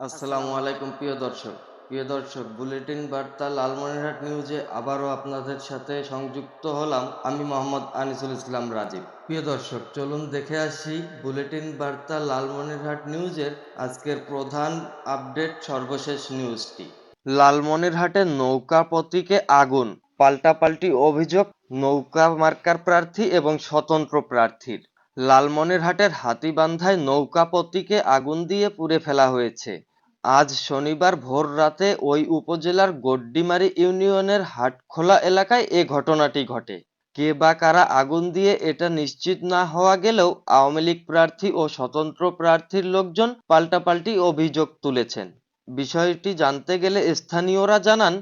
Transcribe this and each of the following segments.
আসসালামু আলাইকুম প্রিয় দর্শক বুলেটিন বার্তা লালমনিরহাট নিউজে আবারও আপনাদের সাথে সংযুক্ত হলাম। আমি মোহাম্মদ আনিসুল ইসলাম রাজীব। প্রিয় দর্শক, চলুন দেখে আসি বুলেটিন বার্তা লালমনিরহাট নিউজের আজকের প্রধান আপডেট সর্বশেষ নিউজটি। লালমনিরহাটে নৌকা প্রতীকে আগুন, পাল্টাপাল্টি অভিযোগ নৌকা মার্কার প্রার্থী এবং স্বতন্ত্র প্রার্থীর। লালমনিরহাটের হাতীবান্ধায় নৌকা প্রতীকে আগুন দিয়ে পুড়ে ফেলা হয়েছে। আজ শনিবার ভোর রাতে ওই উপজেলার গড্ডিমারি ইউনিয়নের হাটখোলা এলাকায় এ ঘটনাটি ঘটে। কে বা কারা আগুন দিয়ে এটা নিশ্চিত না হওয়া গেলেও আওয়ামী লীগ প্রার্থী ও স্বতন্ত্র প্রার্থীর লোকজন পাল্টাপাল্টি অভিযোগ তুলেছেন। বিষয়টি জানতে গেলে স্থানীয়রা জানান,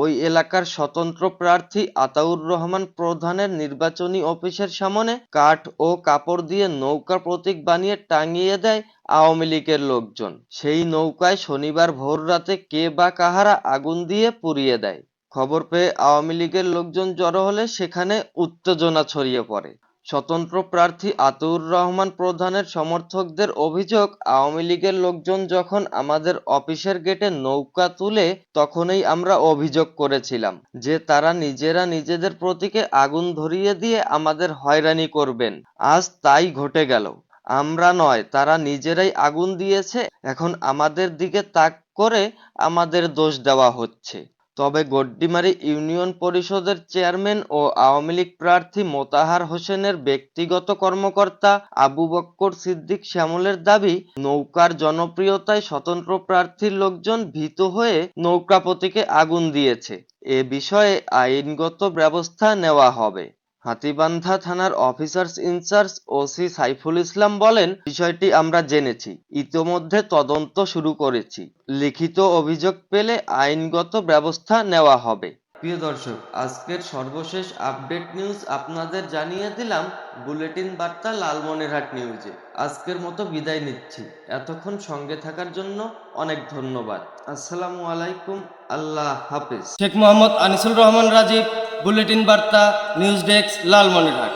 ওই এলাকার স্বতন্ত্র প্রার্থী আতাউর রহমান প্রধানের নির্বাচনী অফিসের সামনে কাঠ ও কাপড় দিয়ে নৌকা প্রতীক বানিয়ে টাঙিয়ে দেয় আওয়ামী লীগের লোকজন। সেই নৌকায় শনিবার ভোর রাতে কে বা কাহারা আগুন দিয়ে পুড়িয়ে দেয়। খবর পেয়ে আওয়ামী লীগের লোকজন জড়ো হলে সেখানে উত্তেজনা ছড়িয়ে পড়ে। স্বতন্ত্র প্রার্থী আতাউর রহমান প্রধানের সমর্থকদের অভিযোগ, আওয়ামী লীগের লোকজন যখন আমাদের অফিসের গেটে নৌকা তুলে তখনই আমরা অভিযোগ করেছিলাম যে তারা নিজেরা নিজেদের প্রতীকে আগুন ধরিয়ে দিয়ে আমাদের হয়রানি করবেন। আজ তাই ঘটে গেল। আমরা নয়, তারা নিজেরাই আগুন দিয়েছে। এখন আমাদের দিকে তাক করে আমাদের দোষ দেওয়া হচ্ছে। তবে গড্ডিমারি ইউনিয়ন পরিষদের চেয়ারম্যান ও আওয়ামী লীগ প্রার্থী মোতাহার হোসেনের ব্যক্তিগত কর্মকর্তা আবু বক্কর সিদ্দিক শ্যামলের দাবি, নৌকার জনপ্রিয়তায় স্বতন্ত্র প্রার্থীর লোকজন ভীত হয়ে নৌকা প্রতীকে আগুন দিয়েছে। এ বিষয়ে আইনগত ব্যবস্থা নেওয়া হবে। হাতীবান্ধা থানার officers in charge OC Saiful Islam বলেন, বিষয়টি আমরা জেনেছি, ইতোমধ্যে তদন্ত শুরু করেছি। লিখিত অভিযোগ পেলে আইনগত ব্যবস্থা নেওয়া হবে। প্রিয় দর্শক, আজকের সর্বশেষ আপডেট নিউজ আপনাদের জানিয়ে দিলাম বুলেটিন বার্তা লালমনিরহাট নিউজে। আজকের মতো বিদায় নিচ্ছি। এতক্ষণ সঙ্গে থাকার জন্য অনেক ধন্যবাদ। আসসালামু আলাইকুম, আল্লাহ হাফেজ। শেখ মোহাম্মদ আনিসুল রহমান রাজীব, বুলেটিন বার্তা, নিউজ ডেস্ক, লালমনিরহাট।